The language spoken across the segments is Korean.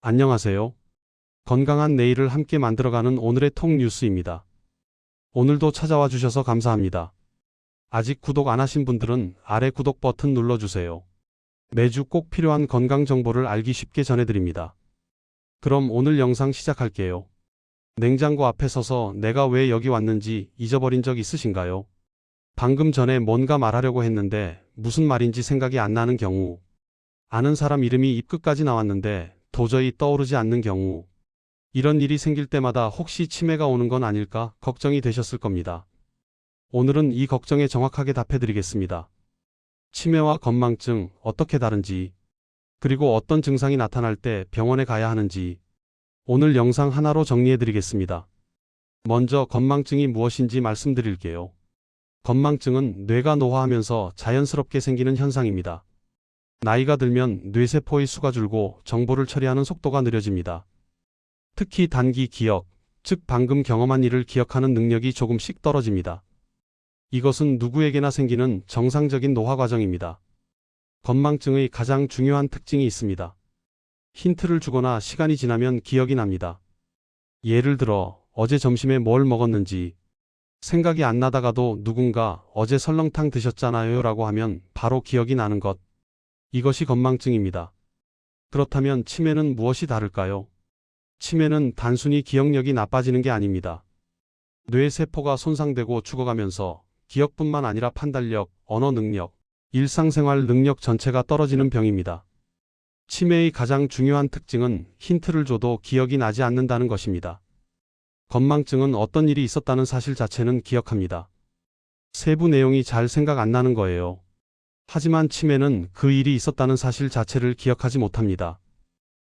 안녕하세요. 건강한 내일을 함께 만들어가는 오늘의 톡 뉴스입니다. 오늘도 찾아와 주셔서 감사합니다. 아직 구독 안 하신 분들은 아래 구독 버튼 눌러주세요. 매주 꼭 필요한 건강 정보를 알기 쉽게 전해드립니다. 그럼 오늘 영상 시작할게요. 냉장고 앞에 서서 내가 왜 여기 왔는지 잊어버린 적 있으신가요? 방금 전에 뭔가 말하려고 했는데 무슨 말인지 생각이 안 나는 경우, 아는 사람 이름이 입 끝까지 나왔는데 도저히 떠오르지 않는 경우, 이런 일이 생길 때마다 혹시 치매가 오는 건 아닐까 걱정이 되셨을 겁니다. 오늘은 이 걱정에 정확하게 답해드리겠습니다. 치매와 건망증 어떻게 다른지, 그리고 어떤 증상이 나타날 때 병원에 가야 하는지 오늘 영상 하나로 정리해드리겠습니다. 먼저 건망증이 무엇인지 말씀드릴게요. 건망증은 뇌가 노화하면서 자연스럽게 생기는 현상입니다. 나이가 들면 뇌세포의 수가 줄고 정보를 처리하는 속도가 느려집니다. 특히 단기 기억, 즉 방금 경험한 일을 기억하는 능력이 조금씩 떨어집니다. 이것은 누구에게나 생기는 정상적인 노화 과정입니다. 건망증의 가장 중요한 특징이 있습니다. 힌트를 주거나 시간이 지나면 기억이 납니다. 예를 들어 어제 점심에 뭘 먹었는지 생각이 안 나다가도 누군가 어제 설렁탕 드셨잖아요 라고 하면 바로 기억이 나는 것. 이것이 건망증입니다. 그렇다면 치매는 무엇이 다를까요? 치매는 단순히 기억력이 나빠지는 게 아닙니다. 뇌세포가 손상되고 죽어가면서 기억뿐만 아니라 판단력, 언어 능력, 일상생활 능력 전체가 떨어지는 병입니다. 치매의 가장 중요한 특징은 힌트를 줘도 기억이 나지 않는다는 것입니다. 건망증은 어떤 일이 있었다는 사실 자체는 기억합니다. 세부 내용이 잘 생각 안 나는 거예요. 하지만 치매는 그 일이 있었다는 사실 자체를 기억하지 못합니다.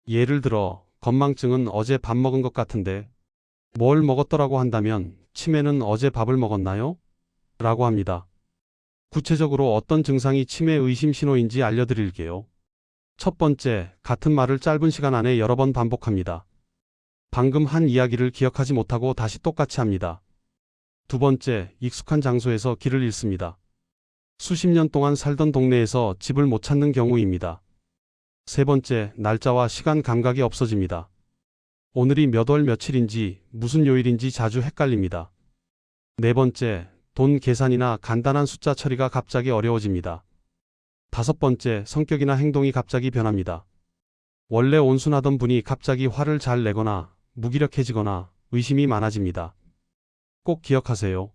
예를 들어 건망증은 어제 밥 먹은 것 같은데 뭘 먹었더라고 한다면 치매는 어제 밥을 먹었나요? 라고 합니다. 구체적으로 어떤 증상이 치매 의심 신호인지 알려드릴게요. 첫 번째, 같은 말을 짧은 시간 안에 여러 번 반복합니다. 방금 한 이야기를 기억하지 못하고 다시 똑같이 합니다. 두 번째, 익숙한 장소에서 길을 잃습니다. 수십 년 동안 살던 동네에서 집을 못 찾는 경우입니다. 세 번째, 날짜와 시간 감각이 없어집니다. 오늘이 몇 월 며칠인지 무슨 요일인지 자주 헷갈립니다. 네 번째, 돈 계산이나 간단한 숫자 처리가 갑자기 어려워집니다. 다섯 번째, 성격이나 행동이 갑자기 변합니다. 원래 온순하던 분이 갑자기 화를 잘 내거나 무기력해지거나 의심이 많아집니다. 꼭 기억하세요.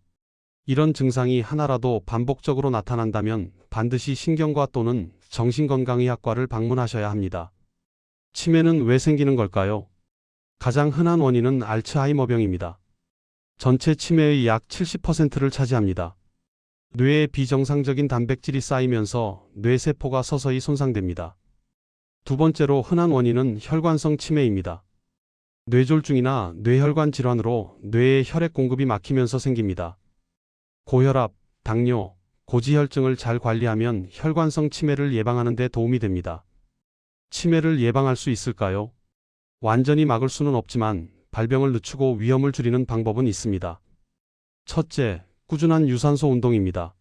이런 증상이 하나라도 반복적으로 나타난다면 반드시 신경과 또는 정신건강의학과를 방문하셔야 합니다. 치매는 왜 생기는 걸까요? 가장 흔한 원인은 알츠하이머병입니다. 전체 치매의 약 70%를 차지합니다. 뇌에 비정상적인 단백질이 쌓이면서 뇌세포가 서서히 손상됩니다. 두 번째로 흔한 원인은 혈관성 치매입니다. 뇌졸중이나 뇌혈관 질환으로 뇌의 혈액 공급이 막히면서 생깁니다. 고혈압, 당뇨, 고지혈증을 잘 관리하면 혈관성 치매를 예방하는 데 도움이 됩니다. 치매를 예방할 수 있을까요? 완전히 막을 수는 없지만 발병을 늦추고 위험을 줄이는 방법은 있습니다. 첫째, 꾸준한 유산소 운동입니다.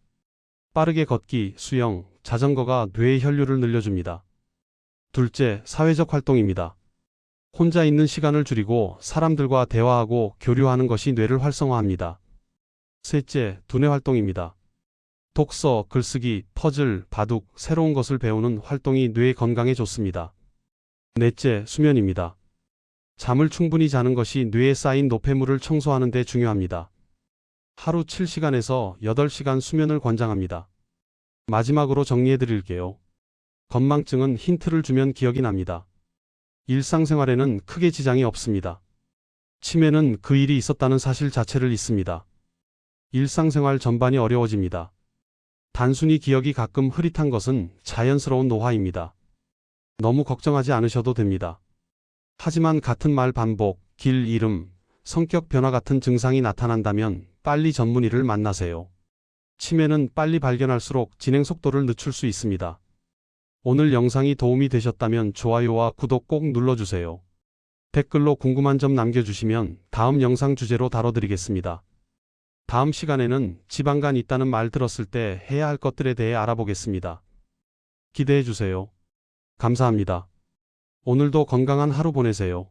빠르게 걷기, 수영, 자전거가 뇌의 혈류를 늘려줍니다. 둘째, 사회적 활동입니다. 혼자 있는 시간을 줄이고 사람들과 대화하고 교류하는 것이 뇌를 활성화합니다. 셋째, 두뇌 활동입니다. 독서, 글쓰기, 퍼즐, 바둑, 새로운 것을 배우는 활동이 뇌 건강에 좋습니다. 넷째, 수면입니다. 잠을 충분히 자는 것이 뇌에 쌓인 노폐물을 청소하는 데 중요합니다. 하루 7시간에서 8시간 수면을 권장합니다. 마지막으로 정리해 드릴게요. 건망증은 힌트를 주면 기억이 납니다. 일상생활에는 크게 지장이 없습니다. 치매는 그 일이 있었다는 사실 자체를 잊습니다. 일상생활 전반이 어려워집니다. 단순히 기억이 가끔 흐릿한 것은 자연스러운 노화입니다. 너무 걱정하지 않으셔도 됩니다. 하지만 같은 말 반복, 길 잃음, 성격 변화 같은 증상이 나타난다면 빨리 전문의를 만나세요. 치매는 빨리 발견할수록 진행 속도를 늦출 수 있습니다. 오늘 영상이 도움이 되셨다면 좋아요와 구독 꼭 눌러주세요. 댓글로 궁금한 점 남겨주시면 다음 영상 주제로 다뤄드리겠습니다. 다음 시간에는 지방간 있다는 말 들었을 때 해야 할 것들에 대해 알아보겠습니다. 기대해주세요. 감사합니다. 오늘도 건강한 하루 보내세요.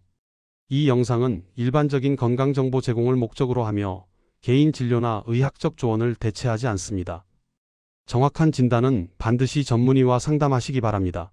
이 영상은 일반적인 건강정보 제공을 목적으로 하며 개인 진료나 의학적 조언을 대체하지 않습니다. 정확한 진단은 반드시 전문의와 상담하시기 바랍니다.